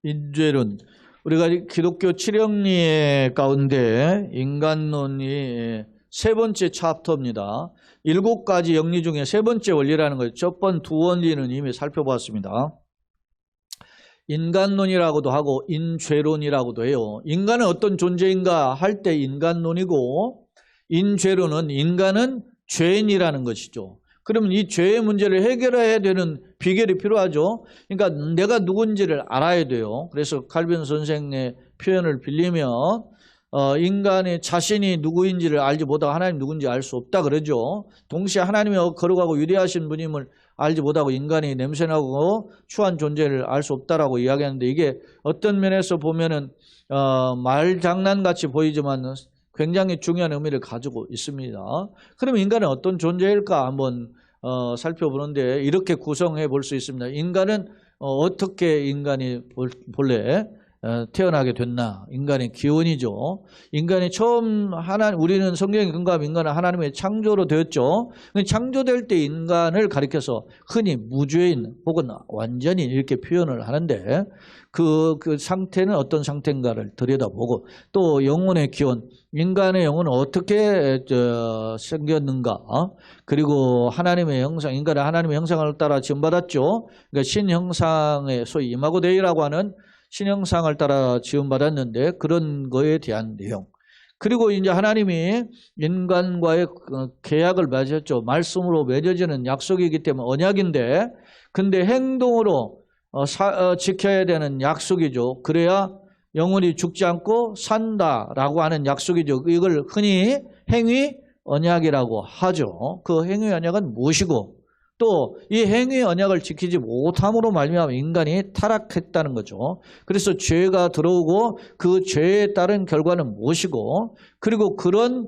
인죄론. 우리가 기독교 칠영리 가운데 인간론이 세 번째 챕터입니다. 7가지 영리 중에 세 번째 원리라는 거예요. 첫 번 두 원리는 이미 살펴보았습니다. 인간론이라고도 하고 인죄론이라고도 해요. 인간은 어떤 존재인가 할 때 인간론이고, 인죄론은 인간은 죄인이라는 것이죠. 그러면 이 죄의 문제를 해결해야 되는 비결이 필요하죠. 그러니까 내가 누군지를 알아야 돼요. 그래서 칼빈 선생의 표현을 빌리면 인간의 자신이 누구인지를 알지 못하고 하나님 누군지 알 수 없다 그러죠. 동시에 하나님이 거룩하고 위대하신 분임을 알지 못하고 인간이 냄새나고 추한 존재를 알 수 없다라고 이야기하는데, 이게 어떤 면에서 보면은 말장난같이 보이지만 굉장히 중요한 의미를 가지고 있습니다. 그럼 인간은 어떤 존재일까 한번 살펴보는데, 이렇게 구성해 볼 수 있습니다. 인간은 어떻게 인간이 본래 태어나게 됐나? 인간의 기원이죠. 인간이 처음 우리는 성경에 근거하면 인간은 하나님의 창조로 되었죠. 창조될 때 인간을 가리켜서 흔히 무죄인 혹은 완전히 이렇게 표현을 하는데, 그 상태는 어떤 상태인가를 들여다보고, 또 영혼의 기원, 인간의 영혼은 어떻게 생겼는가, 그리고 하나님의 형상, 인간은 하나님의 형상을 따라 지음받았죠. 그러니까 신형상의 소위 이마고데이라고 하는 신형상을 따라 지음받았는데, 그런 거에 대한 내용. 그리고 이제 하나님이 인간과의 계약을 맺었죠. 말씀으로 맺어지는 약속이기 때문에 언약인데, 근데 행동으로 지켜야 되는 약속이죠. 그래야 영원히 죽지 않고 산다라고 하는 약속이죠. 이걸 흔히 행위 언약이라고 하죠. 그 행위 언약은 무엇이고, 또 이 행위 언약을 지키지 못함으로 말미암아 인간이 타락했다는 거죠. 그래서 죄가 들어오고 그 죄에 따른 결과는 무엇이고, 그리고 그런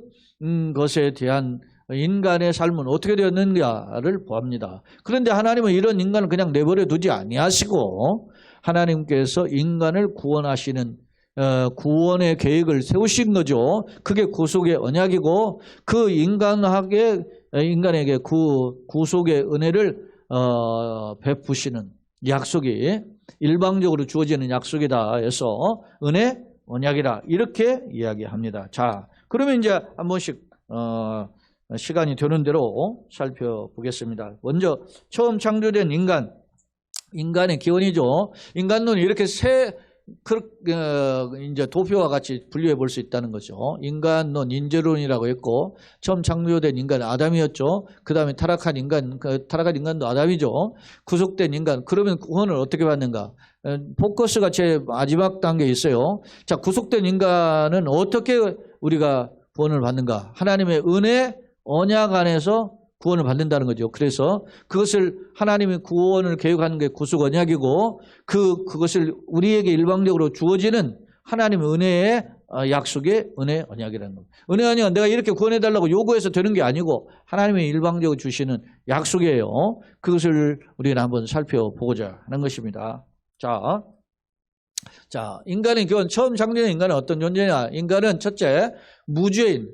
것에 대한 인간의 삶은 어떻게 되었는가를 보합니다. 그런데 하나님은 이런 인간을 그냥 내버려 두지 아니하시고, 하나님께서 인간을 구원하시는 구원의 계획을 세우신 거죠. 그게 구속의 언약이고, 그 인간에게 구속의 은혜를 베푸시는 약속이 일방적으로 주어지는 약속이다 해서 은혜 언약이다, 이렇게 이야기합니다. 자, 그러면 이제 한 번씩 시간이 되는 대로 살펴보겠습니다. 먼저 처음 창조된 인간의 기원이죠. 인간론이 이렇게 이제 도표와 같이 분류해 볼 수 있다는 거죠. 인간론, 인죄론이라고 했고, 처음 창조된 인간은 아담이었죠. 그 다음에 타락한 인간도 아담이죠. 구속된 인간, 그러면 구원을 어떻게 받는가? 포커스가 제 마지막 단계에 있어요. 자, 구속된 인간은 어떻게 우리가 구원을 받는가? 하나님의 은혜, 언약 안에서 구원을 받는다는 거죠. 그래서 그것을 하나님이 구원을 계획하는 게 구속 언약이고, 그것을 우리에게 일방적으로 주어지는 하나님의 은혜의 약속의 은혜 언약이라는 겁니다. 은혜 언약은 내가 이렇게 구원해달라고 요구해서 되는 게 아니고 하나님이 일방적으로 주시는 약속이에요. 그것을 우리는 한번 살펴보고자 하는 것입니다. 자, 인간의 기원, 처음 창조된 인간은 어떤 존재냐? 인간은 첫째, 무죄인.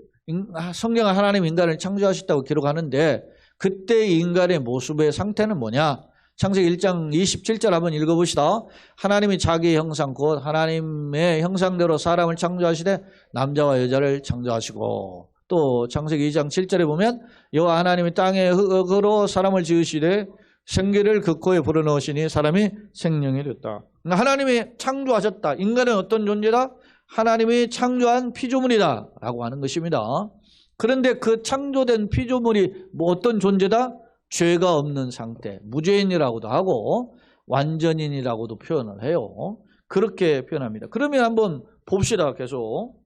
성경은 하나님 인간을 창조하셨다고 기록하는데, 그때 인간의 모습의 상태는 뭐냐? 창세기 1장 27절 한번 읽어봅시다. 하나님이 자기 형상 곧 하나님의 형상대로 사람을 창조하시되 남자와 여자를 창조하시고, 또 창세기 2장 7절에 보면 여호와 하나님이 땅의 흙으로 사람을 지으시되 생기를 그 코에 불어넣으시니 사람이 생명이 됐다. 하나님이 창조하셨다. 인간은 어떤 존재다? 하나님이 창조한 피조물이다 라고 하는 것입니다. 그런데 그 창조된 피조물이 어떤 존재다? 죄가 없는 상태, 무죄인이라고도 하고 완전인이라고도 표현을 해요. 그렇게 표현합니다. 그러면 한번 봅시다. 계속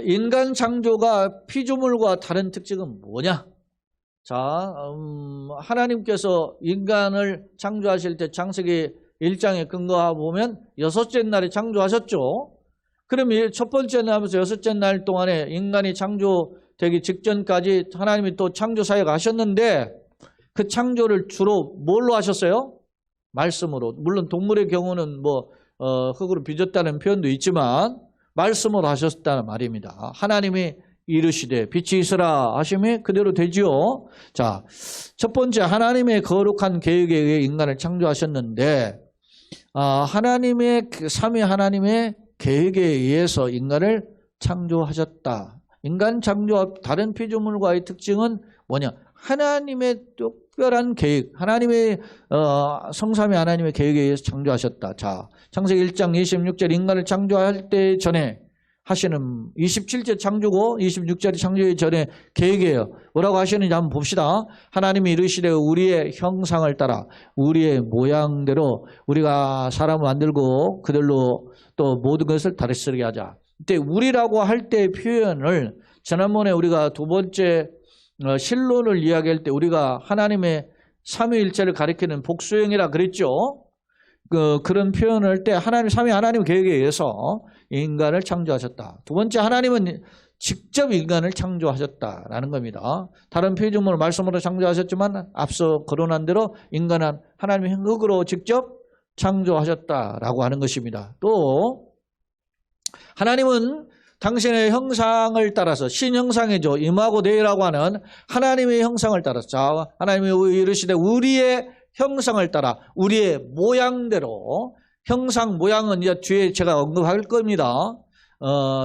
인간 창조가 피조물과 다른 특징은 뭐냐? 자, 하나님께서 인간을 창조하실 때 창세기 1장에 근거하고 보면 6째 날에 창조하셨죠. 그럼 첫 번째 날부터 6째 날 동안에 인간이 창조되기 직전까지 하나님이 또 창조 사역을 하셨는데, 그 창조를 주로 뭘로 하셨어요? 말씀으로. 물론 동물의 경우는 흙으로 빚었다는 표현도 있지만 말씀으로 하셨다는 말입니다. 하나님이 이르시되 빛이 있으라 하심이 그대로 되지요. 자, 첫 번째, 하나님의 거룩한 계획에 의해 인간을 창조하셨는데, 하나님의 삼위 하나님의 계획에 의해서 인간을 창조하셨다. 인간 창조 다른 피조물과의 특징은 뭐냐? 하나님의 특별한 계획, 하나님의 성삼위 하나님의 계획에 의해서 창조하셨다. 자, 창세기 1장 26절 인간을 창조할 때 전에 하시는 27절 창조고 26절이 창조의 전에 계획이에요. 뭐라고 하시는지 한번 봅시다. 하나님이 이르시되 우리의 형상을 따라 우리의 모양대로 우리가 사람을 만들고 그들로 또 모든 것을 다스리게 하자. 이때 우리라고 할 때의 표현을 지난번에 우리가 두 번째 신론을 이야기할 때 우리가 하나님의 삼위일체를 가리키는 복수형이라 그랬죠. 그런 표현을 할 때 하나님 삼위 하나님 계획에 의해서 인간을 창조하셨다. 두 번째 하나님은 직접 인간을 창조하셨다라는 겁니다. 다른 피조물 말씀으로 창조하셨지만 앞서 거론한 대로 인간은 하나님의 흙으로 직접 창조하셨다라고 하는 것입니다. 또 하나님은 당신의 형상을 따라서 신형상이죠. 임하고 되라고 하는 하나님의 형상을 따라서 자, 하나님이 이르시되 우리의 형상을 따라 우리의 모양대로 형상 모양은 이제 뒤에 제가 언급할 겁니다.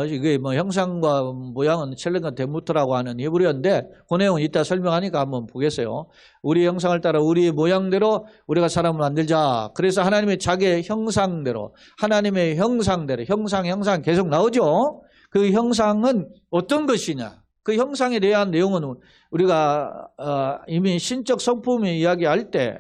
이게 뭐 형상과 모양은 첼렌과 데무트라고 하는 히브리어인데 그 내용은 이따 설명하니까 한번 보겠어요. 우리의 형상을 따라 우리의 모양대로 우리가 사람을 만들자. 그래서 하나님의 자기의 형상대로 하나님의 형상대로 형상 계속 나오죠. 그 형상은 어떤 것이냐. 그 형상에 대한 내용은 우리가 이미 신적 성품을 이야기할 때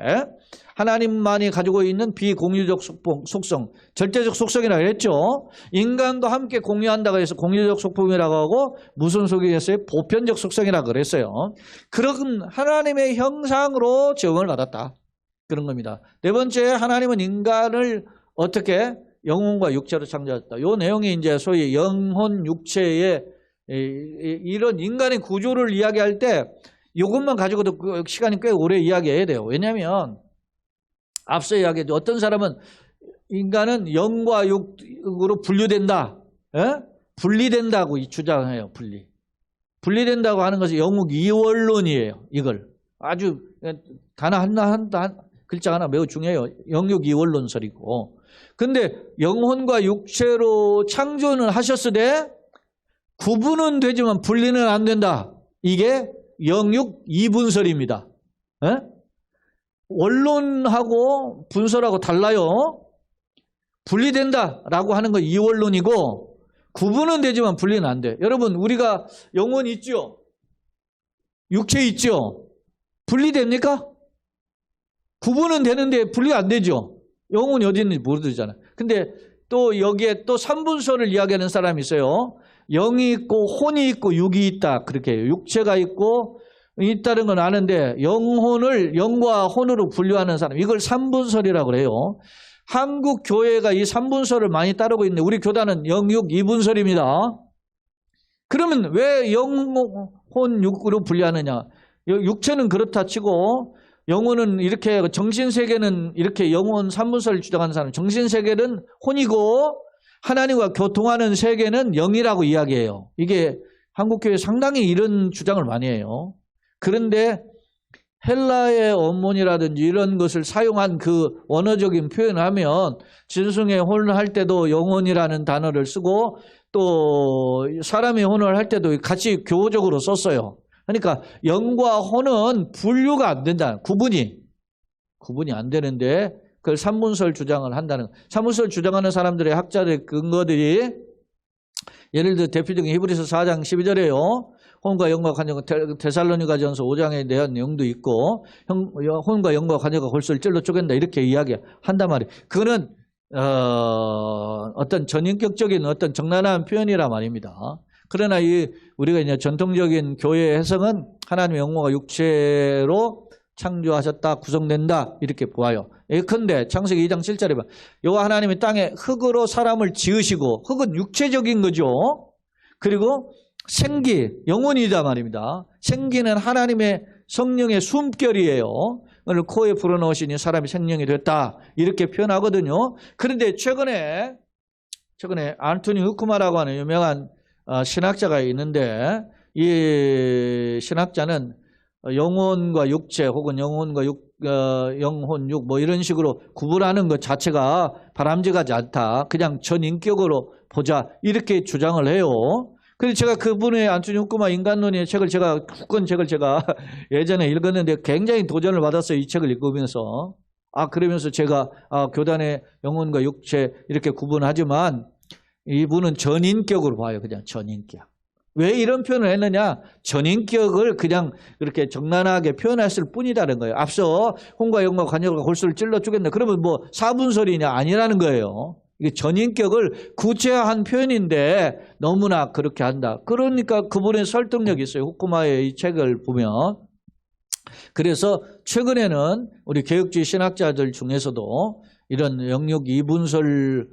하나님만이 가지고 있는 비공유적 속성, 절대적 속성이라고 했죠. 인간도 함께 공유한다고 해서 공유적 속품이라고 하고 무슨 속이겠어요? 보편적 속성이라고 그랬어요. 그런 하나님의 형상으로 지음을 받았다. 그런 겁니다. 네 번째, 하나님은 인간을 어떻게 영혼과 육체로 창조했다. 이 내용이 이제 소위 영혼 육체의 이런 인간의 구조를 이야기할 때 이것만 가지고도 시간이 꽤 오래 이야기해야 돼요. 왜냐하면 앞서 이야기했죠. 어떤 사람은 인간은 영과 육으로 분류된다. 분리된다고 주장해요. 분리된다고 하는 것이 영육 이원론이에요. 이걸 아주 단어 한 글자 하나 매우 중요해요. 영육 이원론설이고. 근데 영혼과 육체로 창조는 하셨으되 구분은 되지만 분리는 안 된다. 이게 영육 이분설입니다. 원론하고 분설하고 달라요. 분리된다라고 하는 건 이원론이고 구분은 되지만 분리는 안 돼. 여러분 우리가 영혼 있죠? 육체 있죠? 분리됩니까? 구분은 되는데 분리가 안 되죠. 영혼이 어디 있는지 모르잖아요. 근데 또 여기에 또 삼분설을 이야기하는 사람이 있어요. 영이 있고 혼이 있고 육이 있다. 그렇게 해요. 육체가 있고 있다는 건 아는데 영혼을 영과 혼으로 분류하는 사람, 이걸 삼분설이라고 그래요. 한국 교회가 이 삼분설을 많이 따르고 있는데 우리 교단은 영육 이분설입니다. 그러면 왜 영혼 육으로 분류하느냐? 육체는 그렇다 치고 영혼은 이렇게, 정신세계는 이렇게 영혼 삼분설을 주장하는 사람, 정신세계는 혼이고 하나님과 교통하는 세계는 영이라고 이야기해요. 이게 한국교회 상당히 이런 주장을 많이 해요. 그런데 헬라의 원문이라든지 이런 것을 사용한 그 원어적인 표현을 하면 진승의 혼을 할 때도 영혼이라는 단어를 쓰고 또 사람의 혼을 할 때도 같이 교호적으로 썼어요. 그러니까 영과 혼은 분류가 안 된다. 구분이 안 되는데 그걸 삼분설 주장을 한다는, 삼분설 주장하는 사람들의 학자들의 근거들이 예를 들어 대표적인 히브리서 4장 12절에요. 혼과 영과 관여가 데살로니가전서 5장에 대한 내용도 있고 혼과 영과 관여가 골수를 찔러 쪼갠다 이렇게 이야기한단 말이에요. 그거는 어떤 전인격적인 어떤 적나라한 표현이란 말입니다. 그러나 우리가 이제 전통적인 교회의 해석은 하나님의 영혼과 육체로 창조하셨다, 구성된다 이렇게 보아요. 예컨대 창세기 2장 7절에 봐. 여호와 하나님이 땅에 흙으로 사람을 지으시고, 흙은 육체적인 거죠. 그리고 생기, 영혼이다 말입니다. 생기는 하나님의 성령의 숨결이에요. 오늘 코에 불어넣으시니 사람이 생명이 됐다 이렇게 표현하거든요. 그런데 최근에 안토니 후크마라고 하는 유명한 신학자가 있는데 이 신학자는 영혼과 육체 혹은 영혼 육 뭐 이런 식으로 구분하는 것 자체가 바람직하지 않다. 그냥 전인격으로 보자. 이렇게 주장을 해요. 그래서 제가 그분의 안토니 후쿠마 인간론의 책을 후권 책을 제가 예전에 읽었는데 굉장히 도전을 받았어요. 이 책을 읽으면서. 그러면서 제가 교단의 영혼과 육체 이렇게 구분하지만 이분은 전인격으로 봐요. 그냥 전인격. 왜 이런 표현을 했느냐? 전인격을 그냥 그렇게 적나라하게 표현했을 뿐이라는 거예요. 앞서 혼과 영과 관여가 골수를 찔러 쪼겠네. 그러면 뭐 사분설이냐? 아니라는 거예요. 이게 전인격을 구체화한 표현인데 너무나 그렇게 한다. 그러니까 그분의 설득력이 있어요. 후쿠마의 이 책을 보면. 그래서 최근에는 우리 개혁주의 신학자들 중에서도 이런 영육 이분설을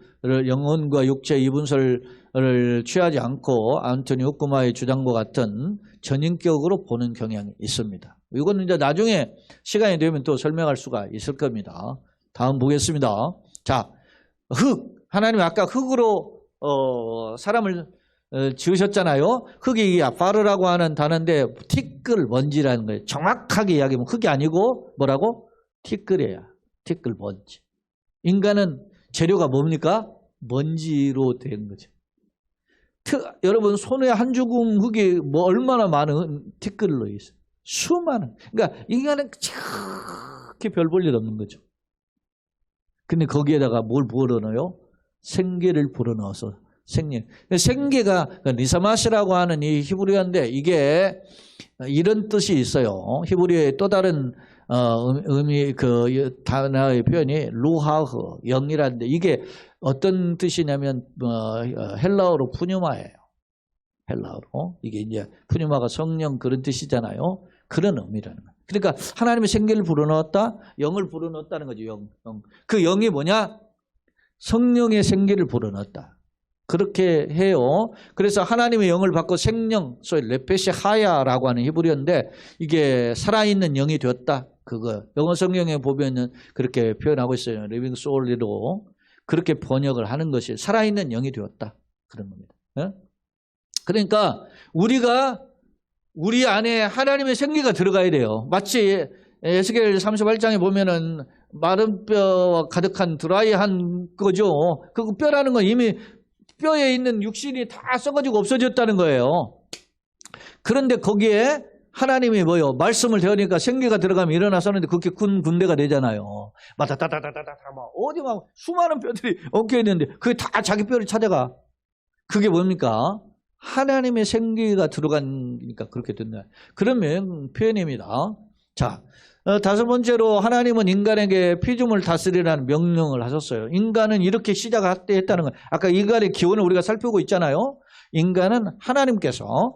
영혼과 육체 이분설을 취하지 않고 안토니 후쿠마의 주장과 같은 전인격으로 보는 경향이 있습니다. 이거는 이제 나중에 시간이 되면 또 설명할 수가 있을 겁니다. 다음 보겠습니다. 자, 하나님이 아까 흙으로 사람을 지으셨잖아요. 흙이 파르라고 하는 단어인데 티끌 먼지라는 거예요. 정확하게 이야기하면 흙이 아니고 뭐라고? 티끌이에요. 티끌 먼지. 인간은 재료가 뭡니까? 먼지로 된 거죠. 여러분 손에 한 주걱 흙이 뭐 얼마나 많은 티끌로 있어요. 수많은. 그러니까 인간은 그렇게 별 볼 일 없는 거죠. 근데 거기에다가 뭘 불어넣어요? 생계를 불어넣어서 생명. 생계가 리사마시라고 하는 이 히브리어인데 이게 이런 뜻이 있어요. 히브리어의 또 다른 의미 그 단어의 표현이 루하흐 영이라는데 이게 어떤 뜻이냐면 헬라어로 푸뉴마예요. 헬라어로 이게 이제 푸뉴마가 성령 그런 뜻이잖아요. 그런 의미라는 거예요. 그러니까 하나님의 생기를 불어넣었다, 영을 불어넣었다는 거죠. 영. 그 영이 뭐냐? 성령의 생기를 불어넣었다. 그렇게 해요. 그래서 하나님의 영을 받고 생명, 소위 레페시 하야라고 하는 히브리어인데 이게 살아있는 영이 되었다. 그거 영어 성경에 보면은 그렇게 표현하고 있어요. 리빙 소울로 그렇게 번역을 하는 것이 살아있는 영이 되었다. 그런 겁니다. 그러니까 우리 안에 하나님의 생기가 들어가야 돼요. 마치 에스겔 38장에 보면은 마른 뼈와 가득한 드라이한 거죠. 그 뼈라는 건 이미 뼈에 있는 육신이 다 썩어지고 없어졌다는 거예요. 그런데 거기에 하나님이 뭐요? 말씀을 대하니까 생기가 들어가면 일어나서는데 그렇게 큰 군대가 되잖아요. 막 다다다다다다 막 어디 막 수많은 뼈들이 엉켜 있는데 그게 다 자기 뼈를 찾아가. 그게 뭡니까? 하나님의 생기가 들어가니까 그렇게 된다. 그러면 표현입니다. 자, 다섯 번째로 하나님은 인간에게 피조물 다스리라는 명령을 하셨어요. 인간은 이렇게 시작했다는 거. 아까 인간의 기원을 우리가 살피고 있잖아요. 인간은 하나님께서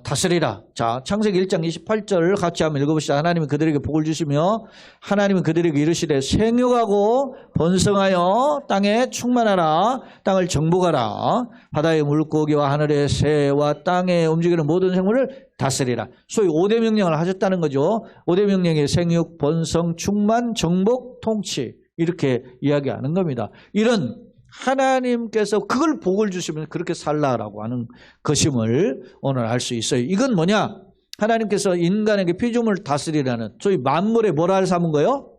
다스리라. 자, 창세기 1장 28절 같이 한번 읽어보시죠. 하나님이 그들에게 복을 주시며 하나님은 그들에게 이르시되 생육하고 번성하여 땅에 충만하라. 땅을 정복하라. 바다의 물고기와 하늘의 새와 땅에 움직이는 모든 생물을 다스리라. 소위 5대 명령을 하셨다는 거죠. 5대 명령의 생육, 번성, 충만, 정복, 통치 이렇게 이야기하는 겁니다. 이런 하나님께서 그걸 복을 주시면 그렇게 살라라고 하는 것임을 오늘 알 수 있어요. 이건 뭐냐? 하나님께서 인간에게 피조물 다스리라는 소위 만물의 뭐를 삼은 거예요?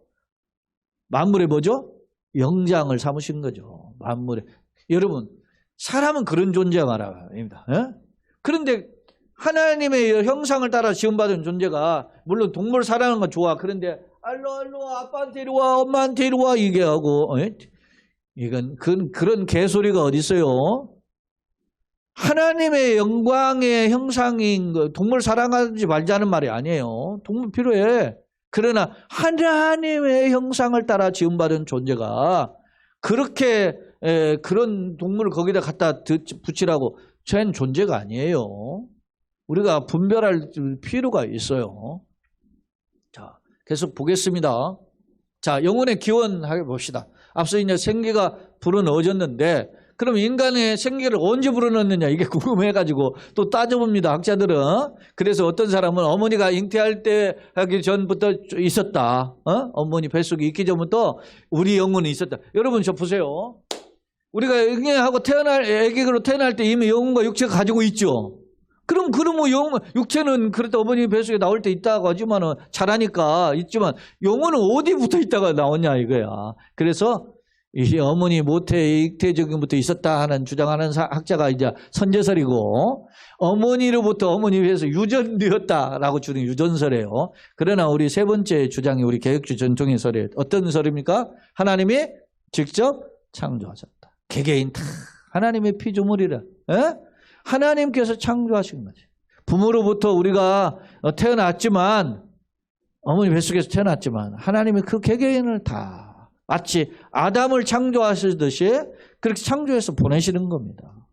만물의 뭐죠? 영장을 삼으신 거죠. 만물의. 여러분 사람은 그런 존재가 말합니다. 그런데 하나님의 형상을 따라 지음받은 존재가 물론 동물 사랑하는 건 좋아. 그런데 알로 아빠한테 이리 와 엄마한테 이리 와 이게 하고 이건 그런 개소리가 어디 있어요? 하나님의 영광의 형상인 거 동물 사랑하지 말자는 말이 아니에요. 동물 필요해. 그러나 하나님의 형상을 따라 지음받은 존재가 그렇게 그런 동물을 거기다 갖다 붙이라고 쟨 존재가 아니에요. 우리가 분별할 필요가 있어요. 자, 계속 보겠습니다. 자, 영혼의 기원 봅시다. 앞서 이제 생기가 불어넣어졌는데 그럼 인간의 생기를 언제 불어넣느냐 이게 궁금해가지고 또 따져봅니다. 학자들은. 그래서 어떤 사람은 어머니가 잉태할 때 하기 전부터 있었다. 어머니 뱃속에 있기 전부터 우리 영혼이 있었다. 여러분 저 보세요. 우리가 응애하고 애기로 태어날 때 이미 영혼과 육체가 가지고 있죠. 그럼 뭐 육체는 그렇다 어머니 뱃속에 나올 때 있다고 하지만은 자라니까 있지만 영혼은 어디 붙어 있다가 나오냐 이거야. 그래서 이 어머니 모태 잉태적인부터 있었다 하는 주장하는 학자가 이제 선제설이고, 어머니로부터 어머니 위에서 유전되었다라고 주는 유전설이에요. 그러나 우리 세 번째 주장이 우리 개혁주 전통의 설이에요. 어떤 설입니까? 하나님이 직접 창조하셨다. 개개인 다 하나님의 피조물이라. 하나님께서 창조하신 거지. 부모로부터 우리가 태어났지만, 어머니 뱃속에서 태어났지만 하나님이 그 개개인을 다 마치 아담을 창조하시듯이 그렇게 창조해서 보내시는 겁니다.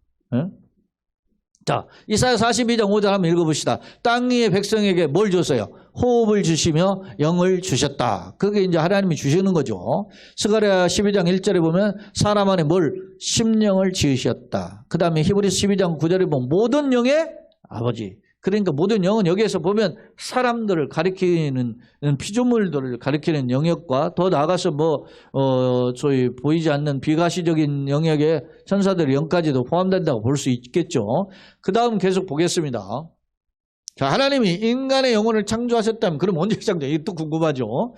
자, 이사야 42장 5절 한번 읽어봅시다. 땅 위의 백성에게 뭘 줬어요? 호흡을 주시며 영을 주셨다. 그게 이제 하나님이 주시는 거죠. 스가랴 12장 1절에 보면 사람 안에 뭘? 심령을 지으셨다. 그 다음에 히브리서 12장 9절에 보면 모든 영의 아버지. 그러니까 모든 영은 여기에서 보면 사람들을 가리키는 피조물들을 가리키는 영역과 더 나아가서 소위 보이지 않는 비가시적인 영역에 천사들의 영까지도 포함된다고 볼 수 있겠죠. 그 다음 계속 보겠습니다. 자, 하나님이 인간의 영혼을 창조하셨다면 그럼 언제 창조해요? 이게 또 궁금하죠.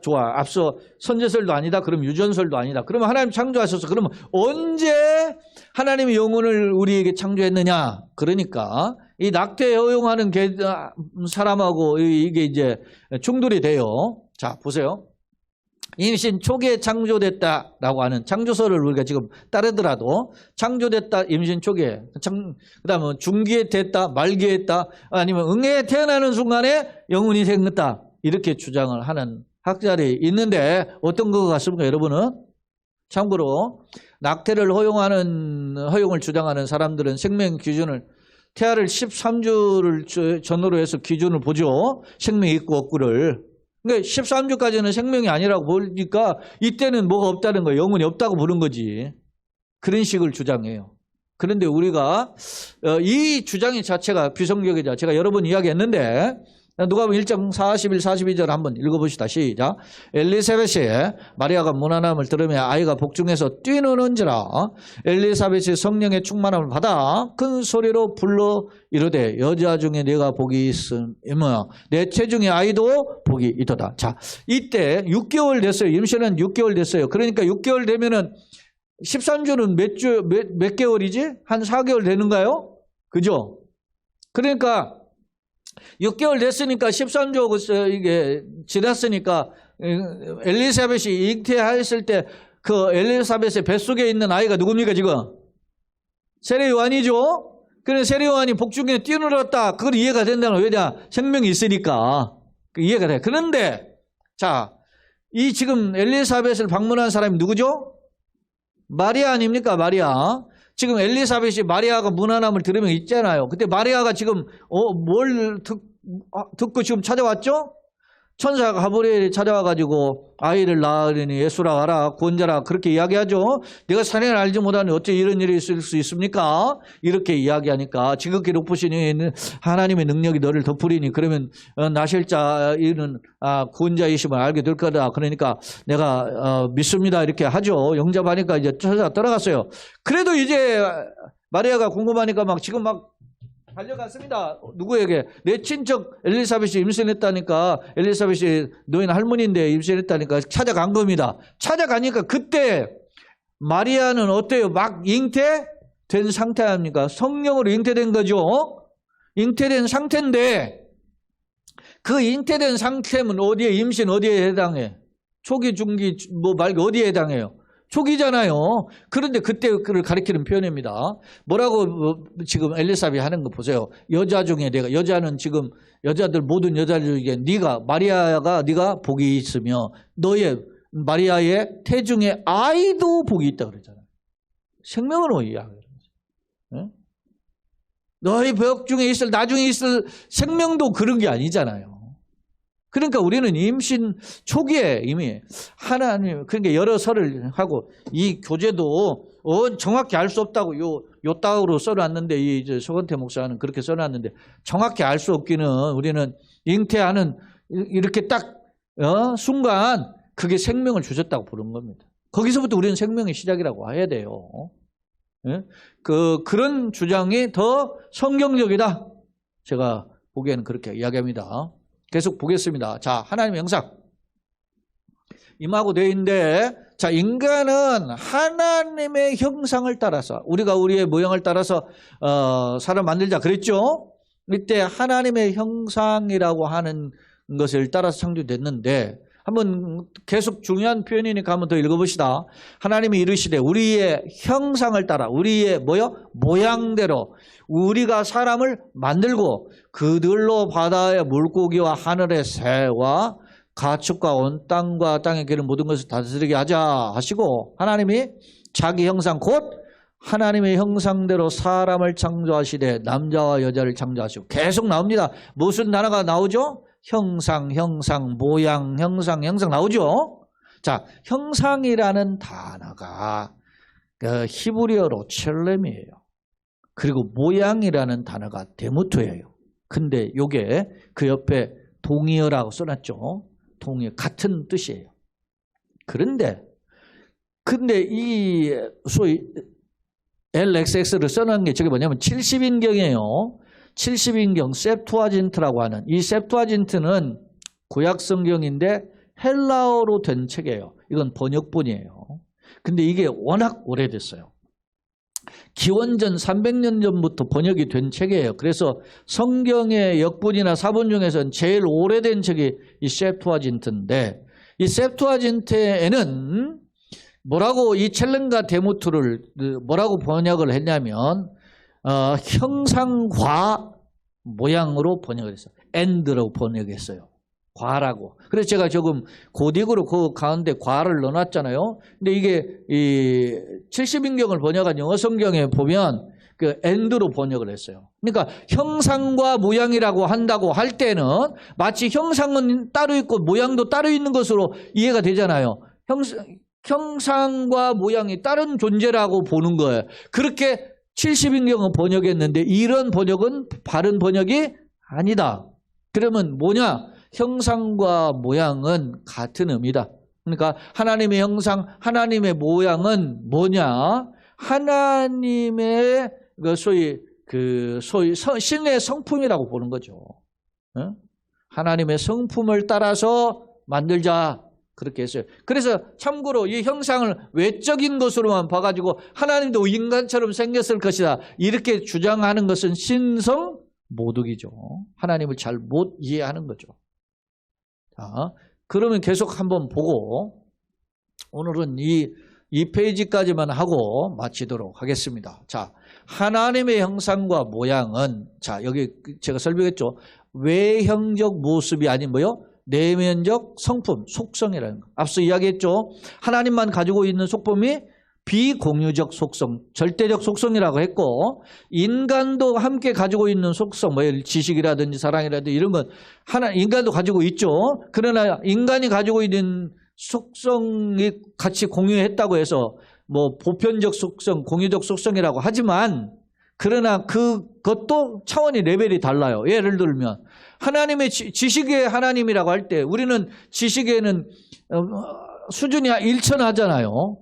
좋아. 앞서 선제설도 아니다. 그럼 유전설도 아니다. 그러면 하나님 창조하셔서 그러면 언제 하나님이 영혼을 우리에게 창조했느냐? 그러니까 이 낙태 허용하는 사람하고 이게 이제 충돌이 돼요. 자, 보세요. 임신 초기에 창조됐다라고 하는 창조설을 우리가 지금 따르더라도 창조됐다, 임신 초기에, 그 다음에 중기에 됐다, 말기에 했다, 아니면 응애에 태어나는 순간에 영혼이 생겼다, 이렇게 주장을 하는 학자들이 있는데 어떤 것 같습니까, 여러분은? 참고로 낙태를 허용을 주장하는 사람들은 생명 기준을 태아를 13주를 전후로 해서 기준을 보죠. 생명이 있고 없고를. 그러니까 13주까지는 생명이 아니라고 보니까 이때는 뭐가 없다는 거예요. 영혼이 없다고 보는 거지. 그런 식을 주장해요. 그런데 우리가 이 주장의 자체가 비성경이자 제가 여러 번 이야기했는데 누가복음 1장 41, 42절 한번 읽어봅시다. 시작. 엘리사벳이 마리아가 문안함을 들으며 아이가 복중에서 뛰노는지라 엘리사벳이 성령의 충만함을 받아 큰 소리로 불러 이르되 여자 중에 내가 복이 있으며 내 체중의 아이도 복이 있도다. 자, 이때 6개월 됐어요. 임신은 6개월 됐어요. 그러니까 6개월 되면은 13주는 몇 개월이지? 한 4개월 되는가요? 그죠? 그러니까 6개월 됐으니까 13주 이게 지났으니까 엘리사벳이 잉태했을 때 그 엘리사벳의 뱃속에 있는 아이가 누굽니까 지금? 세례 요한이죠. 그래서 세례 요한이 복중에 뛰어놀았다. 그걸 이해가 된다는 거예요. 왜냐? 생명이 있으니까 이해가 돼. 그런데 자, 이 지금 엘리사벳을 방문한 사람이 누구죠? 마리아 아닙니까? 마리아. 지금 엘리사벳이 마리아가 문안함을 들으면 있잖아요. 그때 마리아가 지금 뭘 듣고 지금 찾아왔죠? 천사가 가브리엘이 찾아와가지고 아이를 낳으려니 예수라 하라 구원자라 그렇게 이야기하죠. 내가 사내를 알지 못하니 어째 이런 일이 있을 수 있습니까? 이렇게 이야기하니까 지극히 높으신 하나님의 능력이 너를 덮으리니 그러면 나실 자는 구원자이심을 알게 될 거다. 그러니까 내가 믿습니다 이렇게 하죠. 영접하니까 이제 천사가 떠나갔어요. 그래도 이제 마리아가 궁금하니까 지금 달려갔습니다. 누구에게? 내 친척 엘리사벳이 임신했다니까. 엘리사벳이 너희는 할머니인데 임신했다니까 찾아간 겁니다. 찾아가니까 그때 마리아는 어때요? 막 잉태된 상태 아닙니까? 성령으로 잉태된 거죠. 잉태된 상태인데 그 잉태된 상태면 어디에 임신 어디에 해당해? 초기, 중기, 말기 어디에 해당해요? 초기잖아요. 그런데 그때 그를 가리키는 표현입니다. 뭐라고 지금 엘리사벳이 하는 거 보세요. 여자 중에 여자는 지금 여자들 모든 여자들 중에 마리아가 네가 복이 있으며 너의 마리아의 태중에 아이도 복이 있다 그러잖아요. 생명으로 이야기하는 거죠. 너의 복중에 있을 나중에 있을 생명도 그런 게 아니잖아요. 그러니까 우리는 임신 초기에 이미 하나님, 그러니까 여러 설을 하고 이 교재도 정확히 알 수 없다고 요 따구로 써놨는데 이 서건태 목사는 그렇게 써놨는데 정확히 알 수 없기는 우리는 잉태하는 이렇게 딱 순간 그게 생명을 주셨다고 부른 겁니다. 거기서부터 우리는 생명의 시작이라고 해야 돼요. 그런 주장이 더 성경적이다. 제가 보기에는 그렇게 이야기합니다. 계속 보겠습니다. 자, 하나님의 영상 임하고 되어 있는데 자, 인간은 하나님의 형상을 따라서, 우리가 우리의 모양을 따라서 사람 만들자 그랬죠? 이때 하나님의 형상이라고 하는 것을 따라서 창조됐는데, 한번 계속 중요한 표현이니까 한번 더 읽어봅시다. 하나님이 이르시되 우리의 형상을 따라, 우리의 모양대로 우리가 사람을 만들고 그들로 바다의 물고기와 하늘의 새와 가축과 온 땅과 땅에 기는 모든 것을 다스리게 하자 하시고, 하나님이 자기 형상 곧 하나님의 형상대로 사람을 창조하시되 남자와 여자를 창조하시고, 계속 나옵니다. 무슨 단어가 나오죠? 형상, 모양, 형상 나오죠? 자, 형상이라는 단어가 히브리어로 첼렘이에요. 그리고 모양이라는 단어가 데모토예요. 근데 요게 그 옆에 동의어라고 써놨죠. 동의어, 같은 뜻이에요. 근데 이 소위 LXX를 써놓은 게 저게 뭐냐면 70인경이에요. 70인경 셉투아진트라고 하는, 이 셉투아진트는 구약 성경인데 헬라어로 된 책이에요. 이건 번역본이에요. 근데 이게 워낙 오래됐어요. 기원전 300년 전부터 번역이 된 책이에요. 그래서 성경의 역본이나 사본 중에서는 제일 오래된 책이 이 셉투아진트인데, 이 셉투아진트에는 뭐라고, 이 첼렘과 데모트를 뭐라고 번역을 했냐면 형상과 모양으로 번역을 했어요. 엔드라고 번역했어요. 과라고. 그래서 제가 조금 고딕으로 그 가운데 과를 넣어놨잖아요. 근데 이게 이 70인경을 번역한 영어 성경에 보면 그 엔드로 번역을 했어요. 그러니까 형상과 모양이라고 한다고 할 때는 마치 형상은 따로 있고 모양도 따로 있는 것으로 이해가 되잖아요. 형상과 모양이 다른 존재라고 보는 거예요. 그렇게 70인경은 번역했는데 이런 번역은 바른 번역이 아니다. 그러면 뭐냐? 형상과 모양은 같은 의미다. 그러니까 하나님의 형상, 하나님의 모양은 뭐냐? 하나님의 소위 신의 성품이라고 보는 거죠. 하나님의 성품을 따라서 만들자. 그렇게 했어요. 그래서 참고로 이 형상을 외적인 것으로만 봐가지고 하나님도 인간처럼 생겼을 것이다, 이렇게 주장하는 것은 신성 모독이죠. 하나님을 잘 못 이해하는 거죠. 자, 그러면 계속 한번 보고 오늘은 이 페이지까지만 하고 마치도록 하겠습니다. 자, 하나님의 형상과 모양은, 자, 여기 제가 설명했죠. 외형적 모습이 아닌 내면적 성품, 속성이라는 거. 앞서 이야기했죠. 하나님만 가지고 있는 속품이 비공유적 속성, 절대적 속성이라고 했고, 인간도 함께 가지고 있는 속성, 지식이라든지 사랑이라든지 이런 건 인간도 가지고 있죠. 그러나 인간이 가지고 있는 속성이 같이 공유했다고 해서 보편적 속성, 공유적 속성이라고 하지만, 그러나 그것도 차원이 레벨이 달라요. 예를 들면 하나님의 지식의 하나님이라고 할 때 우리는 지식에는 수준이 일천하잖아요.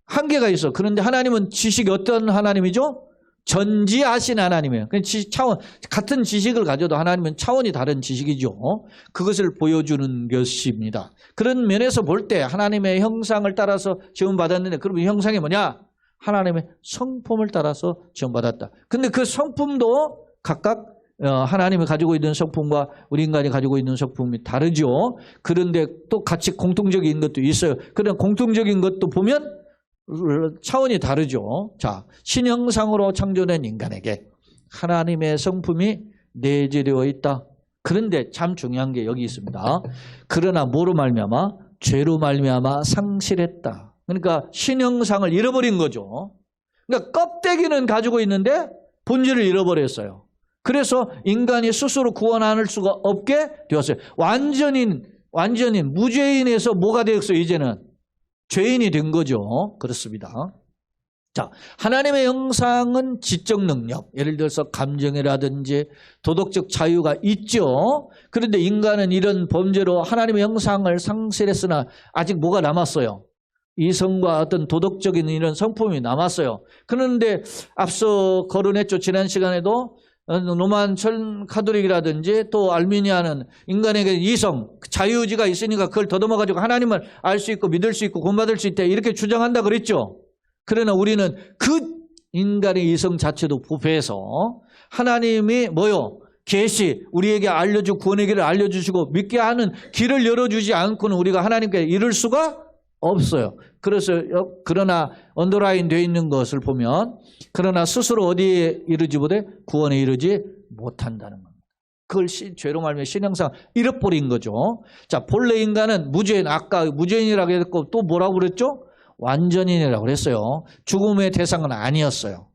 한계가 있어. 그런데 하나님은 지식이 어떤 하나님이죠? 전지하신 하나님이에요. 차원, 같은 지식을 가져도 하나님은 차원이 다른 지식이죠. 그것을 보여주는 것입니다. 그런 면에서 볼 때 하나님의 형상을 따라서 지음받았는데, 그러면 이 형상이 뭐냐? 하나님의 성품을 따라서 지음받았다. 근데 그 성품도 각각 하나님이 가지고 있는 성품과 우리 인간이 가지고 있는 성품이 다르죠. 그런데 또 같이 공통적인 것도 있어요. 그런 공통적인 것도 보면 차원이 다르죠. 자, 신형상으로 창조된 인간에게 하나님의 성품이 내재되어 있다. 그런데 참 중요한 게 여기 있습니다. 그러나 뭐로 말미암아? 죄로 말미암아 상실했다. 그러니까 신형상을 잃어버린 거죠. 그러니까 껍데기는 가지고 있는데 본질을 잃어버렸어요. 그래서 인간이 스스로 구원할 수가 없게 되었어요. 완전히 무죄인에서 뭐가 되었어요? 이제는 죄인이 된 거죠. 그렇습니다. 자, 하나님의 형상은 지적 능력, 예를 들어서 감정이라든지 도덕적 자유가 있죠. 그런데 인간은 이런 범죄로 하나님의 형상을 상실했으나 아직 뭐가 남았어요? 이성과 어떤 도덕적인 이런 성품이 남았어요. 그런데 앞서 거론했죠. 지난 시간에도 로만 카톨릭이라든지 또 알미니아는 인간에게 이성, 자유의지가 있으니까 그걸 더듬어가지고 하나님을 알 수 있고 믿을 수 있고 구원받을 수 있다 이렇게 주장한다 그랬죠. 그러나 우리는 그 인간의 이성 자체도 부패해서 하나님이 뭐요? 계시, 우리에게 알려주고 구원의 길을 알려주시고 믿게 하는 길을 열어주지 않고는 우리가 하나님께 이를 수가 없어요. 그래서 그러나 언더라인 되어 있는 것을 보면 그러나 스스로 어디에 이르지 못해? 구원에 이르지 못한다는 겁니다. 그걸 죄로 말미암아 신형상 잃어버린 거죠. 자, 본래 인간은 무죄인, 아까 무죄인이라고 했고 또 뭐라고 그랬죠? 완전인이라고 그랬어요. 죽음의 대상은 아니었어요.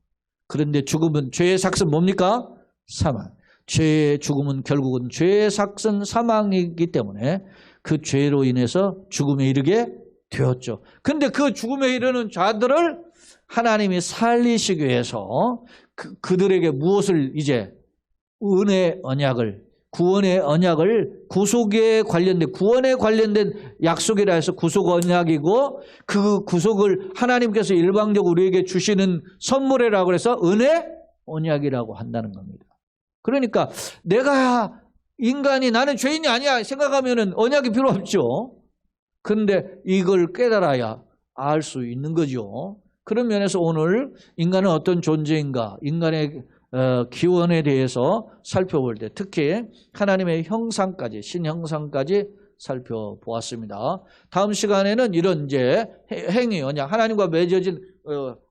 그런데 죽음은 죄의 삭은 뭡니까? 사망. 죄의 죽음은 결국은 죄의 삭은 사망이기 때문에 그 죄로 인해서 죽음에 이르게 되었죠. 근데 그 죽음에 이르는 자들을 하나님이 살리시기 위해서 그들에게 무엇을 이제 은혜의 언약을, 구원의 언약을, 구속에 관련된, 구원에 관련된 약속이라 해서 구속 언약이고 그 구속을 하나님께서 일방적으로 우리에게 주시는 선물이라고 해서 은혜 언약이라고 한다는 겁니다. 그러니까 내가 인간이 나는 죄인이 아니야 생각하면은 언약이 필요 없죠. 그런데 이걸 깨달아야 알 수 있는 거죠. 그런 면에서 오늘 인간은 어떤 존재인가, 인간의 기원에 대해서 살펴볼 때 특히 하나님의 형상까지, 신형상까지 살펴보았습니다. 다음 시간에는 이런 이제 행위, 언약, 하나님과 맺어진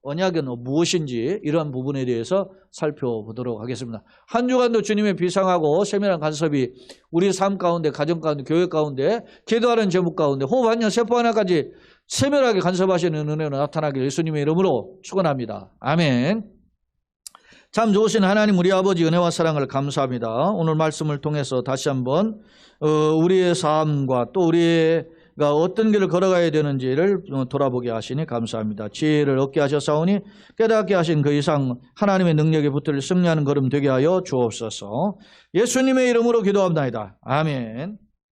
언약은 무엇인지 이러한 부분에 대해서 살펴보도록 하겠습니다. 한 주간도 주님의 비상하고 세밀한 간섭이 우리 삶 가운데, 가정 가운데, 교회 가운데, 기도하는 제목 가운데, 호흡 한 년, 세포 하나까지 세밀하게 간섭하시는 은혜로 나타나길 예수님의 이름으로 축원합니다. 아멘. 참 좋으신 하나님 우리 아버지 은혜와 사랑을 감사합니다. 오늘 말씀을 통해서 다시 한번 우리의 삶과 또 우리가 어떤 길을 걸어가야 되는지를 돌아보게 하시니 감사합니다. 지혜를 얻게 하셨사오니 깨닫게 하신 그 이상 하나님의 능력에 붙들 승리하는 걸음 되게 하여 주옵소서. 예수님의 이름으로 기도합니다. 아멘.